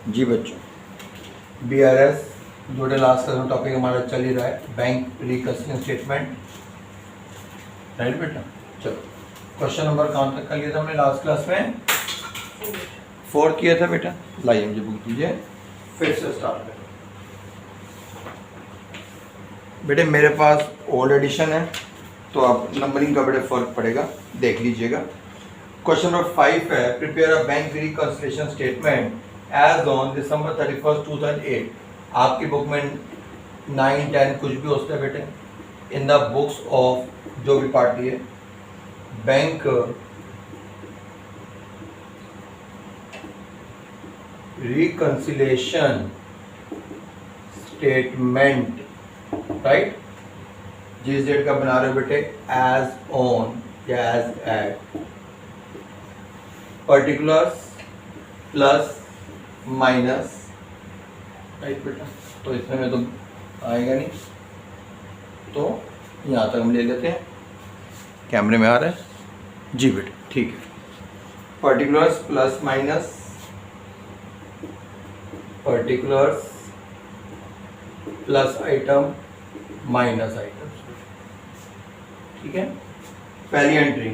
जी बच्चों, BRS जो last का टॉपिक हमारा चल ही रहा है, बैंक रिकन्सिलिएशन स्टेटमेंट, राइट बेटा। चलो क्वेश्चन नंबर कहाँ तक कर लिया था हमने लास्ट क्लास में? 4 किया था बेटा। लाइए मुझे बुक दीजिए, फिर से स्टार्ट करें। बेटे मेरे पास ओल्ड एडिशन है तो आप नंबरिंग का बड़े फर्क पड़ेगा, देख लीजिएगा। क्वेश्चन नंबर 5 है, prepare a bank reconciliation statement as on December 31, 2008। आपकी बुक में 9, 10 कुछ भी होता है बेटे, इन द बुक्स ऑफ जो भी पार्टी है बैंक रिकन्सिलिएशन स्टेटमेंट, राइट। जिस डेट का बना रहे हो बेटे, एज ऑन या as at, particulars plus minus, right बेटा। तो इसमें में तो आएगा नहीं, तो यहाँ तक हम ले लेते हैं। कैमरे में आ रहा है जी बेटे, ठीक है। Particulars plus minus, particulars plus item minus item, ठीक है। पहली entry,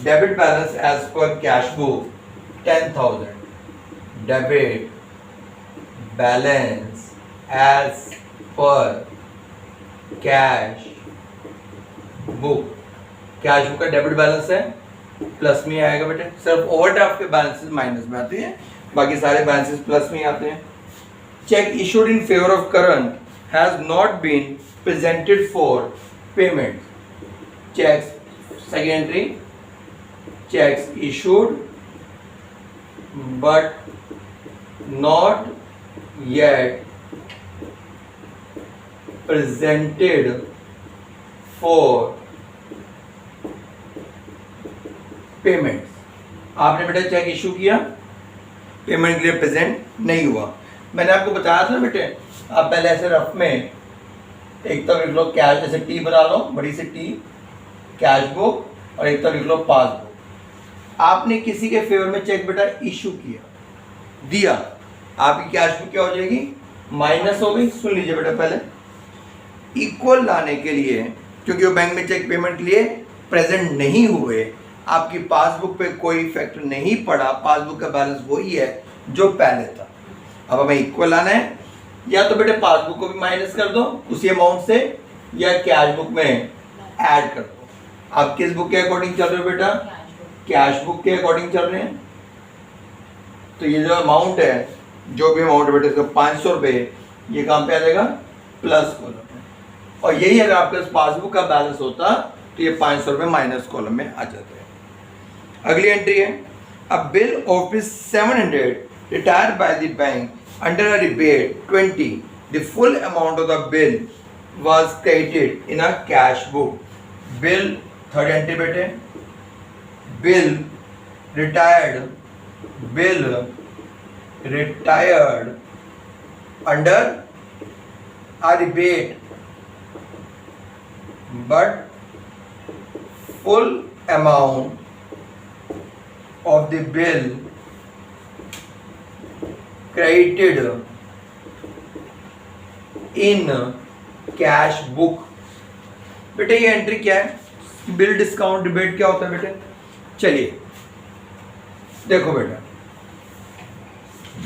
debit balance as per cash book 10,000। Debit balance as per cash book, cash book का डेबिट बैलेंस है, प्लस में आएगा बेटे। सिर्फ ओवरड्राफ्ट के बैलेंसेस माइनस में आते हैं, बाकी सारे बैलेंसेस प्लस में आते हैं। Cheque issued in favour of Karan has not been presented for payment. Cheques, second entry, checks issued but not yet presented for payments। आपने बेटा चेक इशू किया, पेमेंट के लिए प्रेजेंट नहीं हुआ। मैंने आपको बताया था बेटे, आप पहले ऐसे रफ में एक तरफ लिख लो कैश, जैसे टी बना लो, बड़ी से टी, कैश बुक, और एक तरफ लिख लो पासबुक। आपने किसी के फेवर में चेक बेटा इशू किया, दिया, आपकी कैश बुक क्या हो जाएगी? माइनस हो गई। सुन लीजिए बेटा, पहले इक्वल लाने के लिए, क्योंकि वो बैंक में चेक पेमेंट के लिए प्रेजेंट नहीं हुए, आपकी पासबुक पे कोई इफेक्ट नहीं पड़ा, पासबुक का बैलेंस वही है जो पहले था। अब हमें इक्वल लाना है, या तो बेटे पासबुक को भी माइनस कर दो उसी अमाउंट से, या कैश बुक में ऐड कर दो। आप किस बुक के अकॉर्डिंग चल रहे हो बेटा? कैश बुक के अकॉर्डिंग चल रहे हैं। तो ये जो अमाउंट है, जो भी अमाउंट बेटे, इसका 500 रुपये, ये कहाँ पे आ जाएगा? प्लस कॉलम में। और यही अगर आपके पास पासबुक का बैलेंस होता तो ये 500 रुपये माइनस कॉलम में आ जाते हैं। अगली एंट्री है, a bill of ₹700 retired by the bank under a rebate 20, the full amount of the bill was credited in a cash book। Bill, third entry बेटे, bill retired under a rebate but full amount of the bill credited in cash book. बेटे ये entry क्या है? Bill discount rebate क्या होता है बेटे? चलिए देखो बेटा,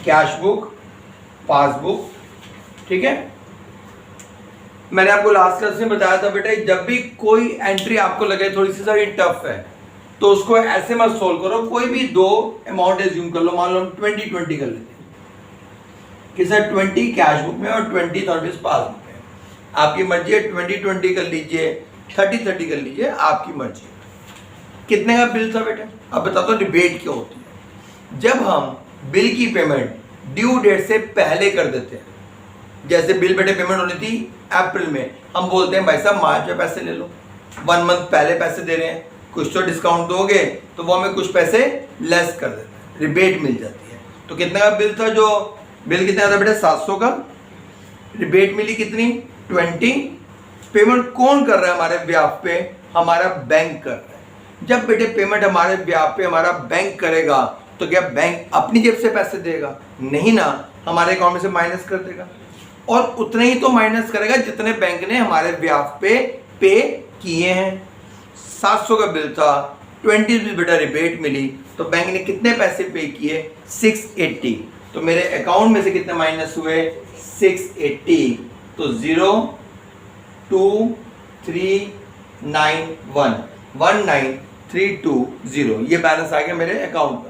कैश बुक, पासबुक, ठीक है। मैंने आपको लास्ट क्लास में बताया था बेटे, जब भी कोई एंट्री आपको लगे थोड़ी सी सारी टफ है तो उसको ऐसे मत सोल्व करो, कोई भी दो अमाउंट एज्यूम कर लो। मान लो हम 20-20 कर लेते हैं कि सर 20 कैश बुक में और 20 पासबुक में। आपकी मर्जी है, 20-20 कर लीजिए, 30-30 कर लीजिए, आपकी मर्जी। कितने का बिल था बेटे? अब बताता हूँ रिबेट क्या होती है। जब हम बिल की पेमेंट ड्यू डेट से पहले कर देते हैं, जैसे बिल बेटे पेमेंट होनी थी अप्रैल में, हम बोलते हैं भाई साहब मार्च में पैसे ले लो, 1 मंथ पहले पैसे दे रहे हैं, कुछ तो डिस्काउंट दोगे, तो वो हमें कुछ पैसे लेस कर देते हैं, रिबेट मिल जाती है। तो कितने का बिल था? जो बिल कितना था बेटे? 700 का। रिबेट मिली कितनी? 20। पेमेंट कौन कर रहा है हमारे ब्याज पे? हमारा बैंक कर रहा है। जब बेटे पेमेंट हमारे ब्याज पे हमारा बैंक करेगा तो क्या बैंक अपनी जेब से पैसे देगा? नहीं ना, हमारे अकाउंट में से माइनस कर देगा और उतने ही तो माइनस करेगा जितने बैंक ने हमारे ब्याज पे किए हैं। 700 का बिल था, 20 रुपीज़ बेटा रिबेट मिली, तो बैंक ने कितने पैसे पे किए? 680। तो मेरे अकाउंट में से कितने माइनस हुए? 680। तो 02391 ये बैलेंस आ गया मेरे अकाउंट का।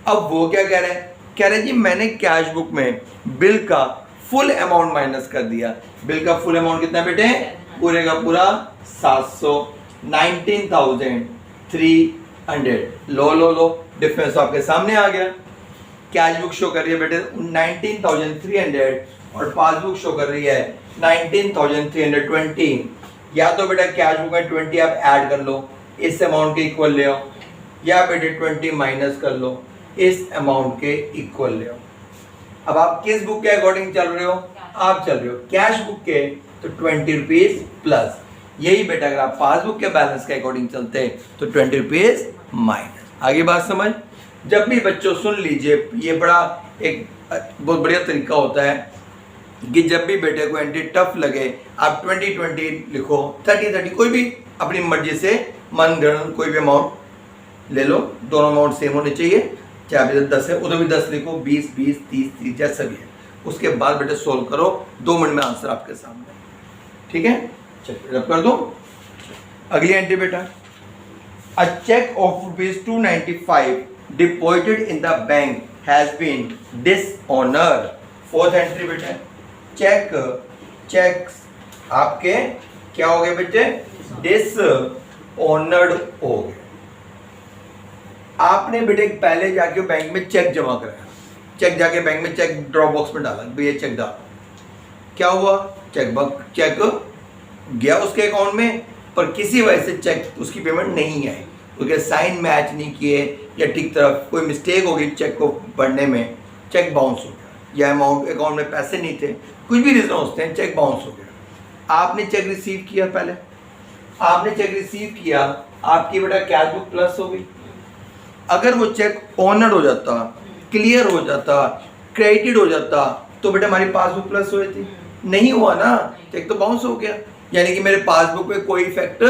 अब वो क्या कह रहे हैं? कह रहे हैं जी मैंने कैश बुक में बिल का फुल अमाउंट माइनस कर दिया। बिल का फुल अमाउंट कितना बेटे? पूरे का पूरा 700, 19,300। लो डिफरेंस आपके सामने आ गया। कैश बुक शो कर रही है बेटे 19,300 और पासबुक शो कर रही है 19,320। या तो बेटा कैश बुक में 20 आप ऐड कर लो, इस अमाउंट के इक्वल ले आओ, या बेटे 20 माइनस कर लो, इस अमाउंट के इक्वल ले आओ। अब आप किस बुक के अकॉर्डिंग चल रहे हो? आप चल रहे हो कैश बुक के, तो 20 रुपीज प्लस। यही बेटा अगर आप पासबुक के बैलेंस के अकॉर्डिंग चलते तो 20 रुपीज माइनस। आगे बात समझ? जब भी बच्चों सुन लीजिए, ये बड़ा एक बहुत बढ़िया तरीका होता है कि जब भी बेटे को एंट्री टफ लगे आप 20 लिखो, 30 कोई भी अपनी मर्जी से मन गणन कोई भी अमाउंट ले लो, दोनों अमाउंट सेम होने चाहिए। चाहे बेटे 10 है उधर भी 10 लिखो, 20 30 जैसा भी है। उसके बाद बेटे सोल्व करो, 2 मिनट में आंसर आपके सामने। ठीक है, चलिए रब कर दो। अगली एंट्री बेटा, a cheque of ₹295 deposited in the bank has been dishonoured. Fourth entry बेटा, चेक आपके क्या हो गए बेटे? डिसऑनर्ड हो गए। आपने बेटे पहले जाके बैंक में चेक जमा कराया, चेक जाके बैंक में चेक ड्रॉप बॉक्स में डाला, भैया चेक डाल। क्या हुआ? चेक गया उसके अकाउंट में, पर किसी वजह से चेक उसकी पेमेंट नहीं आई, क्योंकि साइन मैच नहीं किए या ठीक तरफ कोई मिस्टेक हो गई चेक को पढ़ने में, चेक बाउंस हो गया, या अमाउंट अकाउंट में पैसे नहीं थे, कुछ भी रीजन होते हैं, चेक बाउंस हो गया। आपने चेक रिसीव किया, पहले आपने चेक रिसीव किया, आपकी बेटा कैश बुक प्लस हो गई। अगर वो चेक ऑनर्ड हो जाता, क्लियर हो जाता, क्रेडिटेड हो जाता, तो बेटा हमारी पासबुक प्लस हुई थी। नहीं हुआ ना, चेक तो बाउंस हो गया, यानी कि मेरे पासबुक पे कोई इफेक्ट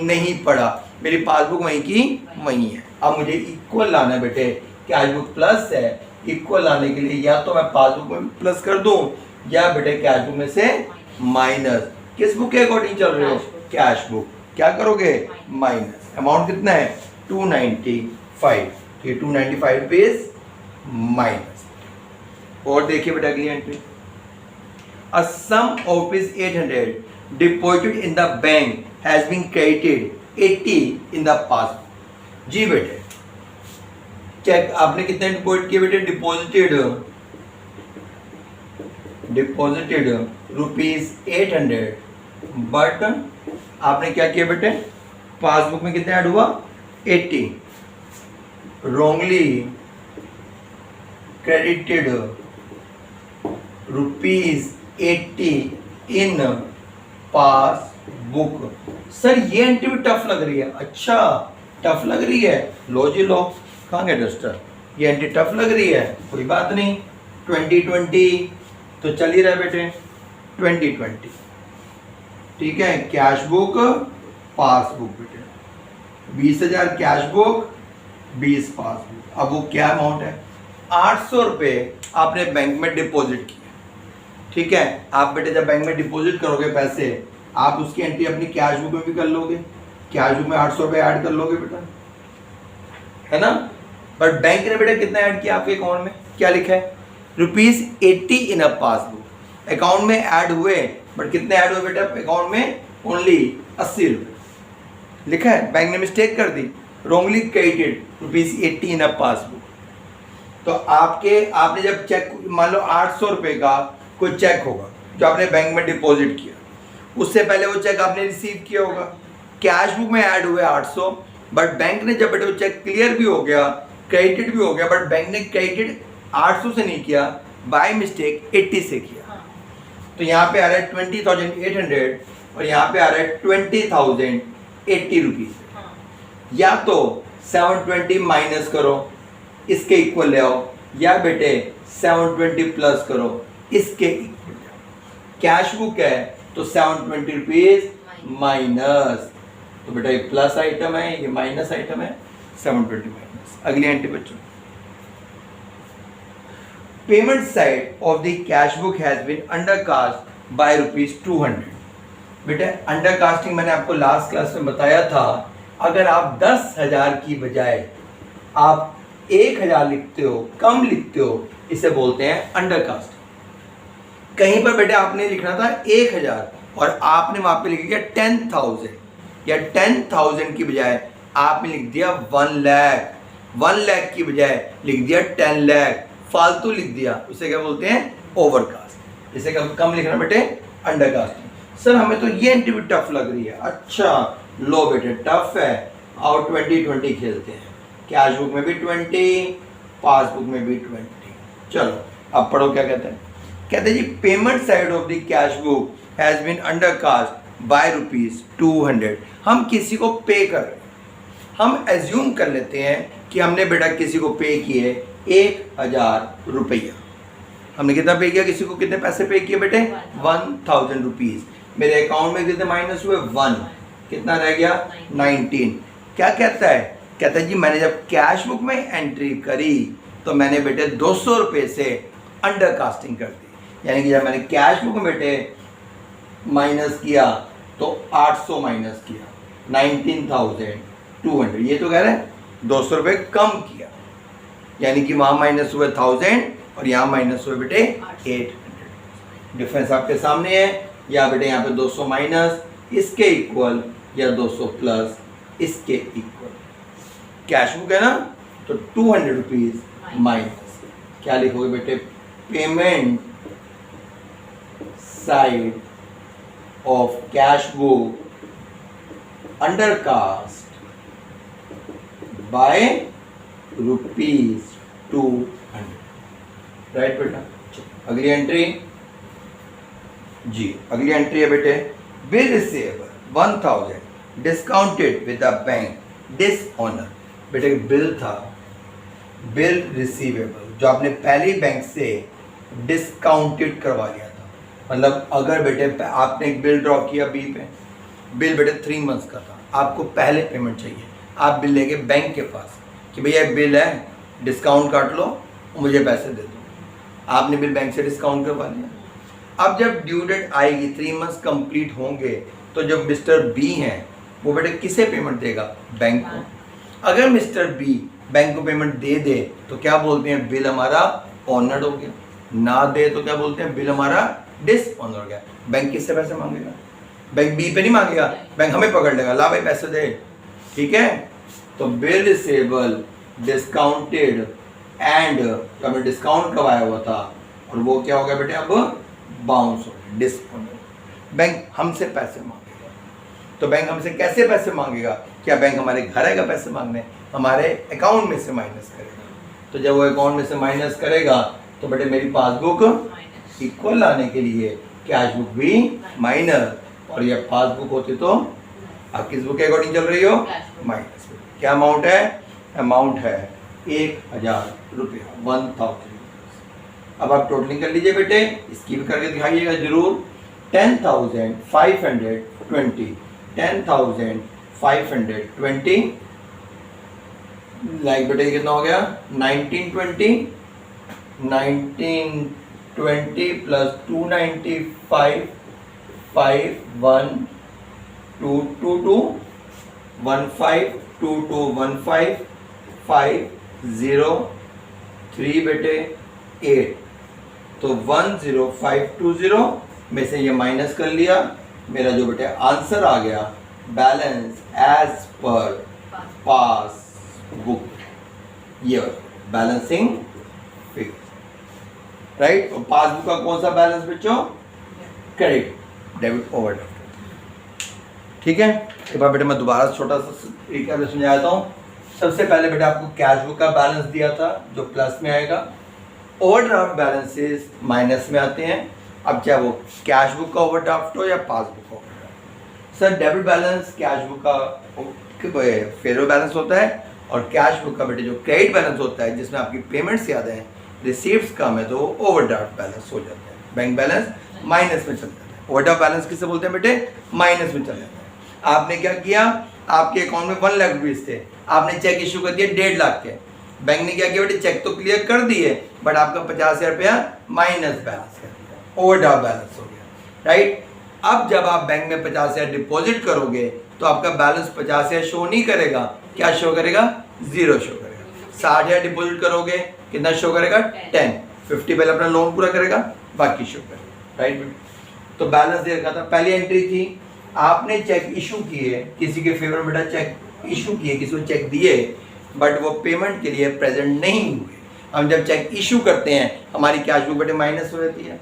नहीं पड़ा, मेरी पासबुक वहीं की वहीं है। अब मुझे इक्वल लाना है बेटे, कैश बुक प्लस है, इक्वल लाने के लिए या तो मैं पासबुक में प्लस कर दूं या बेटे कैश बुक में से माइनस। किस बुक के अकॉर्डिंग चल रहे हो? Cash book. क्या करोगे? माइनस। अमाउंट कितना है? 295। ये 295 रुपीज माइनस। और देखिए बेटा अगली entry, a sum of ₹800 deposited in the bank has been credited 80 in the passbook. जी बेटे, चेक आपने कितने डिपॉजिट किए बेटे? डिपॉजिटेड ₹800, बट आपने क्या किया बेटे? पासबुक में कितना ऐड हुआ? 80। Wrongly credited ₹80 in passbook. Sir ये एंट्री भी टफ लग रही है। अच्छा टफ लग रही है, लो जी लो, कहाँ गए डस्टर? ये एंट्री टफ लग रही है, कोई बात नहीं, 2020 तो चल ही रहा है बेटे, 2020 ठीक है। कैश बुक पासबुक बेटे, 20,000 कैश बुक, 20 पासबुक। अब वो क्या अमाउंट है? 800 रुपये आपने बैंक में डिपॉजिट किया, ठीक है। आप बेटे जब बैंक में डिपॉजिट करोगे पैसे, आप उसकी एंट्री अपनी कैश बुक में भी कर लोगे, कैश बुक में 800 रुपये ऐड कर लोगे बेटा, है ना। बट बैंक ने बेटा कितना ऐड किया आपके अकाउंट में? क्या लिखा है? ₹80 इन अ पासबुक। अकाउंट में ऐड हुए, बट कितने ऐड हुए बेटा अकाउंट में? ओनली 80 रुपये लिखा है, बैंक ने मिस्टेक कर दी, रॉन्गली क्रेडिटेड ₹80 इन अ पासबुक। तो आपने जब चेक, मान लो 800 रुपये का कोई चेक होगा जो आपने बैंक में डिपॉजिट किया, उससे पहले वो चेक आपने रिसीव किया होगा, कैश बुक में ऐड हुए 800, बट बैंक ने जब बेटे वो चेक क्लियर भी हो गया, क्रेडिटेड भी हो गया, बट बैंक ने क्रेडिटेड 800 से नहीं किया, बाय मिस्टेक 80 से किया। तो यहाँ पे आ रहा है 20,800 और यहाँ पे आ रहा है 20,080 रुपीज। या तो 720 माइनस करो इसके इक्वल ले आओ, या बेटे 720 प्लस करो इसके इक्वल ले आओ। कैश बुक है तो 720 रुपीज माइनस, तो बेटा ये प्लस आइटम है, ये माइनस आइटम है, 720 माइनस। अगली एंट्री बच्चों, payment side of the cash book has been undercast by ₹200। बेटा अंडरकास्टिंग मैंने आपको लास्ट क्लास में बताया था, अगर आप 10,000 की बजाय आप 1,000 लिखते हो, कम लिखते हो, इसे बोलते हैं अंडरकास्टिंग। कहीं पर बेटा आपने लिखना था 1,000 और आपने वहां पे लिख दिया 10,000, या 10,000 की बजाय आपने लिख दिया 1 लाख, 1 लाख की बजाय लिख दिया 10 लाख, फालतू लिख दिया, उसे क्या बोलते हैं ओवरकास्ट। इसे कम लिखना बेटे अंडरकास्टिंग। सर हमें तो ये एंट्री भी टफ लग रही है। अच्छा लो बेटे टफ है, आओ 20-20 खेलते हैं। कैश बुक में भी 20, पासबुक में भी 20। चलो अब पढ़ो क्या कहते हैं। कहते हैं जी payment side of the cash book has been undercast by ₹200। हम किसी को पे कर रहे हैं, हम एज्यूम कर लेते हैं कि हमने बेटा किसी को पे किए 1,000 रुपया। हमने कितना पे किया, किसी को कितने पैसे पे किए बेटे 1,000 रुपीज। मेरे अकाउंट में कितने माइनस हुए 1, कितना रह गया 19। क्या कहता है, कहता है जी मैंने जब कैश बुक में एंट्री करी तो मैंने बेटे 200 रुपये से अंडरकास्टिंग कर दी, यानी कि जब मैंने कैश बुक में बेटे माइनस किया तो 800 माइनस किया, 19,200। ये तो कह रहे हैं 200 रुपये कम किया, यानी कि वहाँ माइनस हुए 1000 और यहाँ माइनस हुए बेटे 800। डिफरेंस आपके सामने है, या बेटे यहाँ पे 200 माइनस इसके इक्वल या 200 प्लस इसके इक्वल। कैश बुक है ना, तो 200 रुपीज माइनस क्या लिखोगे बेटे, payment side of cash book undercast by ₹200। Right बेटा। अगली एंट्री जी, अगली एंट्री है बेटे bill receivable 1,000 discounted with the bank dishonour. बेटे बिल था, बिल रिसीवेबल जो आपने पहले बैंक से डिस्काउंटेड करवा लिया था। मतलब अगर बेटे आपने एक बिल ड्रॉ किया बी पे, बिल बेटे 3 मंथ्स का था, आपको पहले पेमेंट चाहिए, आप बिल लेके बैंक के पास कि भैया बिल है, डिस्काउंट काट लो और मुझे पैसे दे दो। आपने बिल बैंक से डिस्काउंट करवा लिया। अब जब ड्यू डेट आएगी, 3 मंथ्स कंप्लीट होंगे, तो जब मिस्टर बी हैं वो बेटे किसे पेमेंट देगा, बैंक को। अगर मिस्टर बी बैंक को पेमेंट दे दे तो क्या बोलते हैं, बिल हमारा ऑनर्ड हो गया। ना दे तो क्या बोलते हैं, बिल हमारा डिसऑनर हो गया। बैंक किससे पैसे मांगेगा, बैंक बी पे नहीं मांगेगा, बैंक हमें पकड़ लेगा, ला भाई पैसे दे। ठीक है, तो बिल रिसीवेबल डिस्काउंटेड एंड हमें डिस्काउंट करवाया हुआ था और वो क्या हो गया बेटे, अब बाउंस हो गया, डिसऑनर। बैंक हमसे पैसे मांगेगा, तो बैंक हमसे कैसे पैसे मांगेगा, क्या बैंक हमारे घर आएगा पैसे मांगने, हमारे अकाउंट में से माइनस करेगा। तो जब वो अकाउंट में से माइनस करेगा तो बेटे मेरी पासबुक इक्वल लाने के लिए कैश बुक भी माइनस, और ये पासबुक होती तो आप किस बुक के अकॉर्डिंग चल रही हो, माइनस। क्या अमाउंट है, अमाउंट है 1,000 रुपया, 1,000। अब आप टोटलिंग कर लीजिए बेटे, इसकी भी करके दिखाइएगा जरूर। 10,520, 10,520 लाइक बेटे कितना हो गया 1920, 1920 प्लस 295, 5122, 152215 503 बेटे 8, तो 10520 में से ये माइनस कर लिया। मेरा जो बेटे आंसर आ गया बैलेंस एज पर पासबुक, ये बैलेंसिंग फिगर। राइट, तो पासबुक का कौन सा बैलेंस बच्चों, क्रेडिट डेबिट ओवरड्राफ्ट। ठीक है, एक बार बेटे मैं दोबारा छोटा सा तरीका में समझा देता हूँ। सबसे पहले बेटा आपको कैश बुक का बैलेंस दिया था जो प्लस में आएगा, ओवरड्राफ्ट बैलेंसेस माइनस में आते हैं। अब चाहे वो कैश बुक का ओवरड्राफ्ट हो या पासबुक का overdraft. Sir debit balance cash book का फेरो बैलेंस होता है और कैश बुक का बेटे जो क्रेडिट बैलेंस होता है जिसमें आपकी पेमेंट्स ज़्यादा हैं, रिसीव्स कम है, तो वो ओवरड्राफ्ट बैलेंस हो जाता है। बैंक बैलेंस माइनस में चल जाता है। ओवरड्राफ्ट बैलेंस किसे बोलते हैं बेटे? माइनस में चल जाता है। आपने क्या किया, आपके अकाउंट में 1 लाख रुपीज़ थे, आपने चेक इशू कर दिया 1.5 लाख के। बैंक ने क्या किया बेटे? चेक तो क्लियर कर दिए बट आपका 50,000 रुपया माइनस बैलेंस कर दिया, ओवरड्राफ्ट बैलेंस हो गया, राइट। अब जब आप बैंक में 50,000 डिपॉजिट करोगे तो आपका बैलेंस 50,000 शो नहीं करेगा, क्या शो करेगा? 0 शो करेगा। 60,000 डिपॉजिट करोगे कितना शो करेगा? 10। 50 पहले अपना लोन पूरा करेगा, बाकी शो करेगा, राइट। तो बैलेंस दे रखा था, पहली एंट्री थी आपने चेक इशू किए, किसी के फेवर में बेटा चेक इशू किए, किसी को चेक दिए बट वो पेमेंट के लिए प्रेजेंट नहीं हुए। हम जब चेक इशू करते हैं हमारी कैश बुक बेटे माइनस हो जाती है।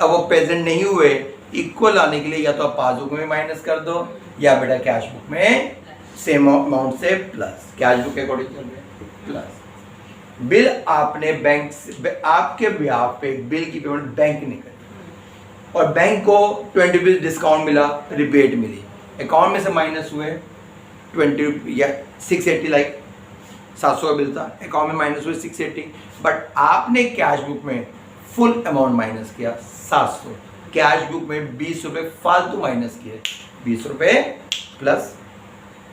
अब वो प्रेजेंट नहीं हुए, इक्वल आने के लिए या तो आप पासबुक में माइनस कर दो या बेटा कैश बुक में सेम अमाउंट से प्लस, कैश बुक के अकॉर्डिंग चल रहे हैं प्लस। बिल आपने बैंक से, आपके बिहाफ पे बिल की पेमेंट बैंक ने करी और बैंक को 20 रुपीज डिस्काउंट मिला, रिबेट मिली, अकाउंट में से माइनस हुए 20 या 680, लाइक 700 का बिल था, अकाउंट में माइनस हुए 680, बट आपने कैश बुक में फुल अमाउंट माइनस किया 700, कैश बुक में 20 रुपये फालतू माइनस किए, 20 रुपये प्लस,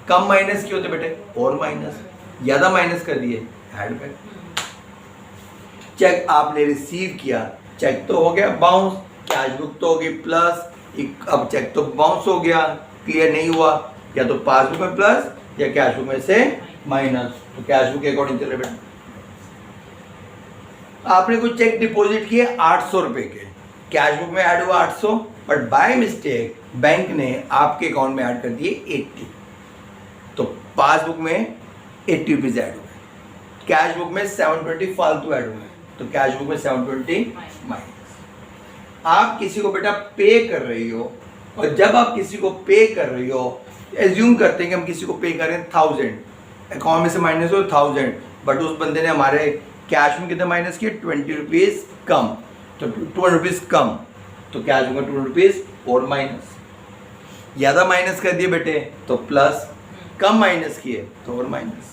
कम माइनस किए होते बेटे और माइनस, ज़्यादा माइनस कर दिए ऐड बैक। चेक आपने रिसीव किया, चेक तो हो गया बाउंस, कैश बुक तो हो गई प्लस, अब चेक तो बाउंस हो गया, क्लियर नहीं हुआ, या तो पासबुक में प्लस या कैश बुक में से माइनस, तो कैश बुक के अकॉर्डिंग चले बेटा। आपने कुछ चेक डिपॉजिट किए 800 रुपए के, कैश बुक में ऐड हुआ 800 बट बाय मिस्टेक बैंक ने आपके अकाउंट में ऐड कर दिए 80, तो पासबुक में 80 रुपीज ऐड हुए, कैश बुक में 720 फालतू ऐड हुए, तो कैश बुक में 720 माइनस। आप किसी को बेटा पे कर रही हो और जब आप किसी को पे कर रही हो, एज्यूम करते हैं कि हम किसी को पे करें 1000, अकाउंट में से माइनस हो 1000 बट उस बंदे ने हमारे कैश में कितना माइनस किया? 20 रुपीज़ कम, तो 200 रुपीज़ कम, तो कैश में 200 रुपीज़ और माइनस, ज़्यादा माइनस कर दिए बेटे तो प्लस, कम माइनस किए तो और माइनस।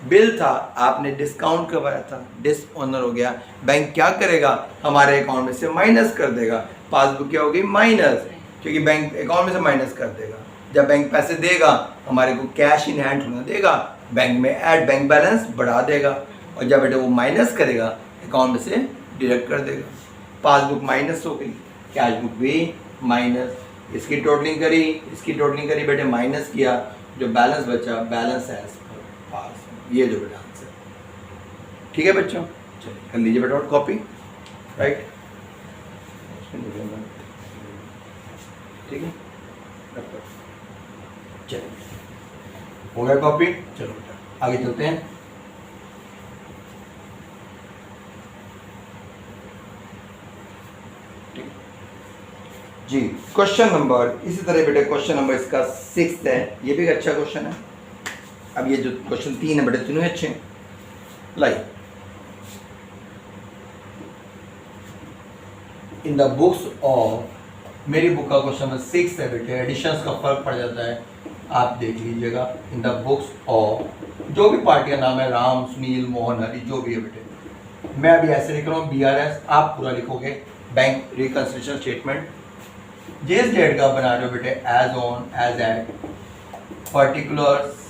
बिल था आपने डिस्काउंट करवाया था, डिसऑनर हो गया, बैंक क्या करेगा? हमारे अकाउंट में से माइनस कर देगा, पासबुक क्या होगी? माइनस, क्योंकि बैंक अकाउंट में से माइनस कर देगा। जब बैंक पैसे देगा हमारे को कैश इन हैंड होना देगा, बैंक में ऐड बैंक बैलेंस बढ़ा देगा, और जब बेटे वो माइनस करेगा अकाउंट में से डिडक्ट कर देगा। पासबुक माइनस हो गई, कैश बुक भी माइनस, इसकी टोटलिंग करी, इसकी टोटलिंग करी बेटे, माइनस किया, जो बैलेंस बचा बैलेंस एज पर पास, ये जो बेटा आंसर। ठीक है बच्चों, चलिए कर लीजिए बेटा कॉपी, राइट, ठीक है, चलिए हो गया कॉपी, चलो बेटा आगे चलते हैं। जी क्वेश्चन नंबर, इसी तरह बेटे क्वेश्चन नंबर इसका 6 है, ये भी एक अच्छा क्वेश्चन है। अब ये जो क्वेश्चन 3 है बेटे तीनों अच्छे हैं। Like in the books of, मेरी बुक का क्वेश्चन नंबर 6 है बेटे, एडिशंस का फर्क पड़ जाता है, आप देख लीजिएगा। इन द बुक्स ऑफ, जो भी पार्टी का नाम है, राम, सुनील, मोहन, हरी, जो भी है बेटे, मैं अभी ऐसे लिख रहा हूँ BRS, आप पूरा लिखोगे बैंक रिकंसिलिएशन स्टेटमेंट। जिस डेट का बना रहे हो बेटे, as on, as at, particulars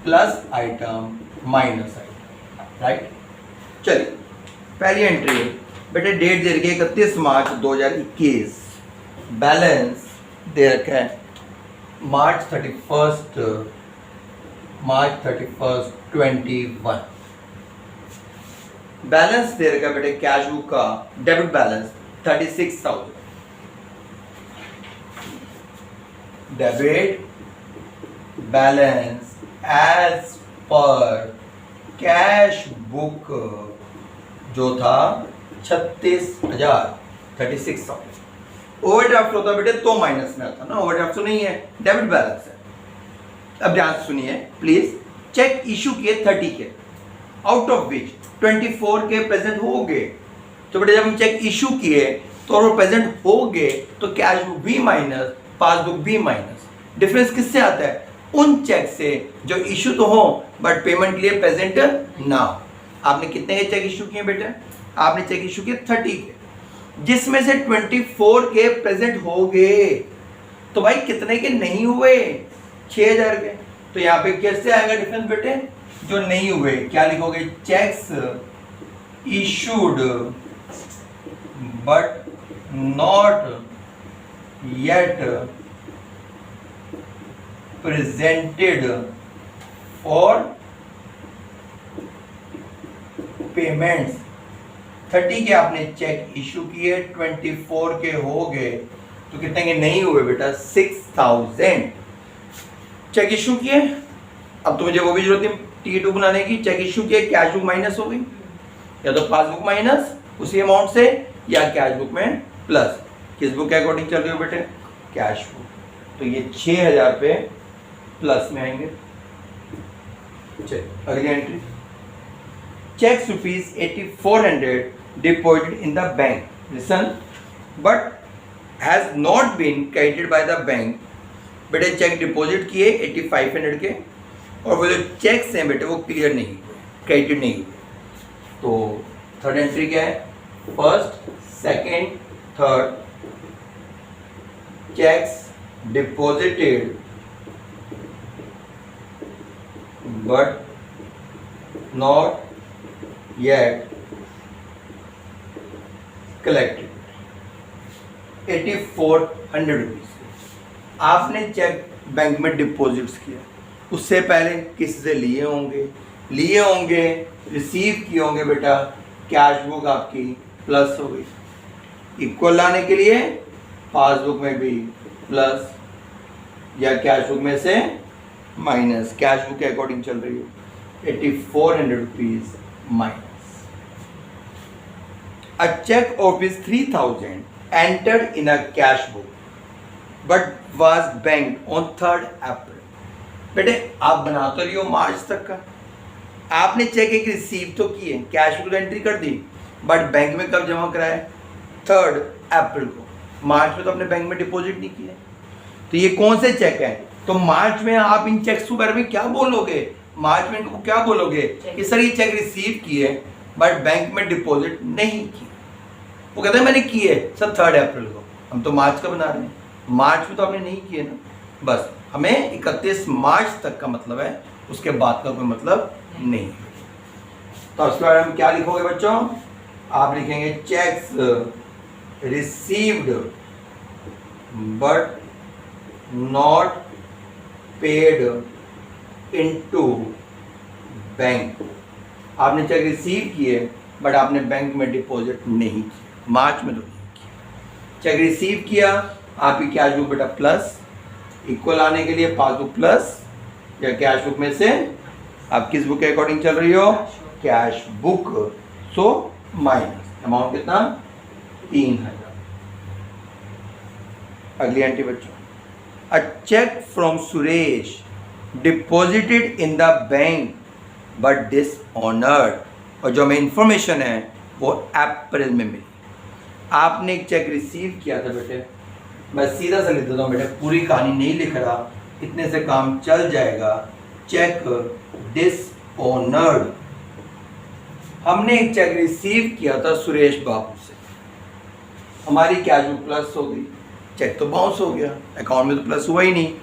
plus item minus item, right. चलिए पहली एंट्री बेटे, डेट दे रखी है 31 मार्च 2021, बैलेंस दे रखा है मार्च 31 21, बैलेंस दे रखा है बेटे कैश बुक का debit balance 36,000, debit balance as per cash book जो था 36,000, 36,000। ओवरड्राफ्ट होता बेटे तो माइनस में आता ना, ओवरड्राफ्ट तो नहीं है, डेबिट बैलेंस है। अब ध्यान से सुनिए प्लीज, चेक इशू किए 30 के, आउट ऑफ विच 24 के प्रेजेंट हो गए, तो बेटे जब हम चेक इशू किए तो वो प्रेजेंट हो गए, तो कैश बुक भी माइनस, पासबुक भी माइनस। डिफरेंस किससे आता है? उन चेक से जो इशू तो हो बट पेमेंट के लिए प्रेजेंट ना हो। आपने कितने के चेक इशू किए बेटा? आपने चेक इशू किए 30 के, जिसमें से 24 के प्रेजेंट हो गए। तो भाई कितने के नहीं हुए? 6000 के। तो यहाँ पे कैसे आएगा डिफरेंस बेटे? जो नहीं हुए क्या लिखोगे? Cheques issued but not yet presented for payments। 30 के आपने चेक इशू किए, 24 के हो गए, तो कितने के नहीं हुए बेटा? 6000 चेक इशू किए। अब तो मुझे वो भी जरूरत है T2 बनाने की। चेक इशू किए, कैश बुक माइनस हो गई, या तो पासबुक माइनस उसी अमाउंट से, या कैश बुक में प्लस। किस बुक के अकॉर्डिंग चल रही हो बेटे? Cash book. तो ये 6000 पे प्लस में आएंगे। चलिए अगली entry, cheques rupees 8400 deposited in the bank, listen, but has not been credited by the bank. बेटे चेक डिपॉजिट किए 8500 के, और वो जो चेक्स हैं बेटे वो क्लियर नहीं हुए, क्रेडिट नहीं हुए। तो थर्ड एंट्री क्या है? First, second, third, checks deposited but not yet collected। 8400 rupees आपने चेक बैंक में डिपॉजिट्स किया, उससे पहले किसी से लिए होंगे, रिसीव किए होंगे बेटा। कैश बुक आपकी प्लस हो गई। इक्वल लाने के लिए पासबुक में भी प्लस, या कैश बुक में से माइनस। कैश बुक के अकॉर्डिंग चल रही है 8400 rupees minus. A cheque of rupees 3000 entered in a cash book but was bank on 3rd April. बेटे आप बना तो रही हो मार्च तक का, आपने चेक एक रिसीव तो किए, कैश बुक एंट्री कर दी, बट बैंक में कब जमा कराया? 3rd अप्रैल को। मार्च में तो अपने बैंक में डिपॉजिट नहीं किया। तो ये कौन से चेक हैं? तो मार्च में आप इन चेक्स के बारे में क्या बोलोगे? मार्च में इनको क्या बोलोगे कि सर ये चेक रिसीव किए बट बैंक में डिपॉजिट नहीं किए। वो कहते हैं मैंने किए सर 3rd अप्रैल को। हम तो मार्च का बना रहे हैं, मार्च में तो आपने नहीं किए ना। बस हमें 31 मार्च तक का मतलब है, उसके बाद का कोई मतलब नहीं। तो उसके बारे में क्या लिखोगे बच्चों? आप लिखेंगे cheques received but not paid into bank. आपने चेक रिसीव किए बट आपने बैंक में डिपॉजिट नहीं किया, मार्च में तो नहीं किया। चेक रिसीव किया, आपकी कैश बुक बेटा प्लस, इक्वल आने के लिए पासबुक प्लस, या कैश बुक में से आप किस बुक के अकॉर्डिंग चल रही हो? Cash book, so minus amount कितना? 3000। अगली एंट्री बच्चों, a cheque from Suresh deposited in the bank but dishonoured. और जो हमें इंफॉर्मेशन है वो अप्रैल में मिली। आपने एक चेक रिसीव किया था बेटे, मैं सीधा सा लिख देता हूँ बेटे, पूरी कहानी नहीं लिख रहा, इतने से काम चल जाएगा। चेक डिसऑनर्ड, हमने एक चेक रिसीव किया था सुरेश बाबू से, हमारी कैश बुक प्लस हो गई, चेक तो बाउंस हो गया, अकाउंट में तो प्लस हुआ ही नहीं।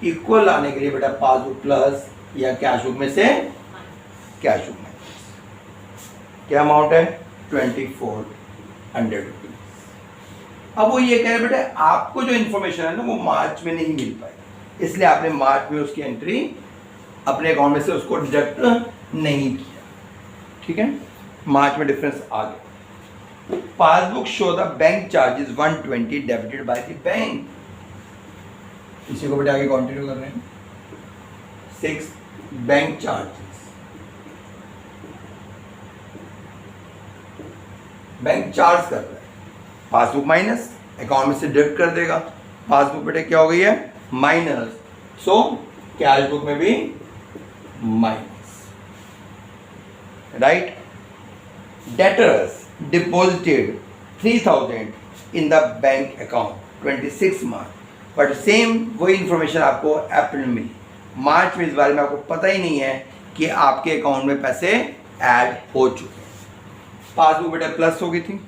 इक्वल लाने के लिए बेटा पासबुक प्लस, या कैश बुक में से कैश बुक में क्या अमाउंट है? 2400 रुपीज। अब वो ये कह रहे बेटे आपको जो इन्फॉर्मेशन है ना वो मार्च में नहीं मिल पाई, इसलिए आपने मार्च में उसकी एंट्री अपने अकाउंट में से उसको डिडक्ट नहीं किया। ठीक है, मार्च में डिफरेंस आ गया। Passbook show the bank charges 120 debited bye the bank. इसी को बेटा आगे कंटिन्यू कर रहे हैं। 6 बैंक चार्जेस, बैंक चार्ज कर रहा है, पासबुक माइनस, अकाउंट में से डिडक्ट कर देगा। पासबुक बेटे क्या हो गई है? माइनस, सो कैश बुक में भी minus, right. Debtors deposited 3000 in the bank account 26 March, but same वही इंफॉर्मेशन आपको अप्रैल में मिली, मार्च में इस बारे में आपको पता ही नहीं है कि आपके अकाउंट में पैसे ऐड हो चुके हैं। पासबुक बेटा प्लस हो गई थी,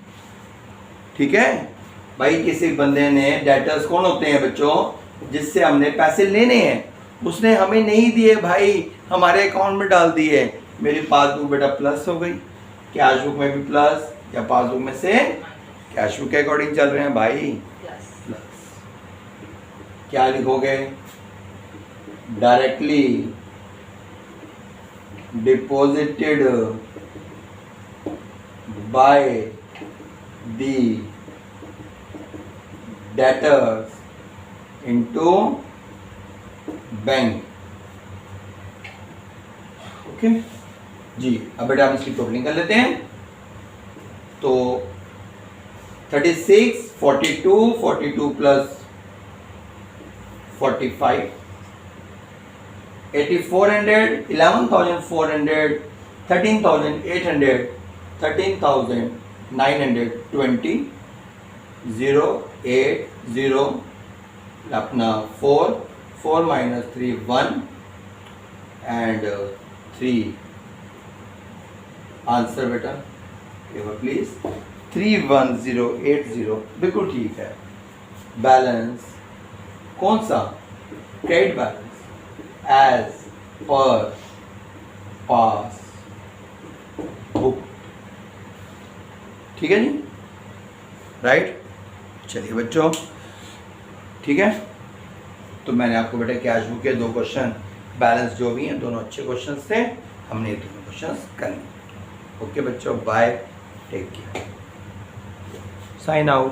ठीक है भाई। किसी बंदे ने, डेटर्स कौन होते हैं बच्चों, जिससे हमने पैसे लेने हैं, उसने हमें नहीं दिए भाई, हमारे अकाउंट में डाल दिए। मेरी पासबुक बेटा प्लस हो गई, कैश बुक में भी प्लस, या पासबुक में से कैश बुक के अकॉर्डिंग चल रहे हैं भाई प्लस। क्या लिखोगे, directly deposited by the debtors into bank. Okay जी, अब बेटा हम इसकी टोटलिंग कर लेते हैं। तो 36, 42, 42 प्लस 45, 8400, 11,400, 13,800, 13,920, 080 अपना 4 minus 3 1 and 3 आंसर बेटा प्लीज 31080, बिल्कुल ठीक है। बैलेंस कौन सा, क्रेडिट बैलेंस एज पर पास बुक, ठीक है जी, राइट। चलिए बच्चों, ठीक है। तो मैंने आपको बेटा कैश बुक के 2 क्वेश्चन, बैलेंस जो भी हैं दोनों अच्छे क्वेश्चन थे, हमने ये दोनों क्वेश्चन कर लिए। ओके बच्चों, bye, take care, sign out.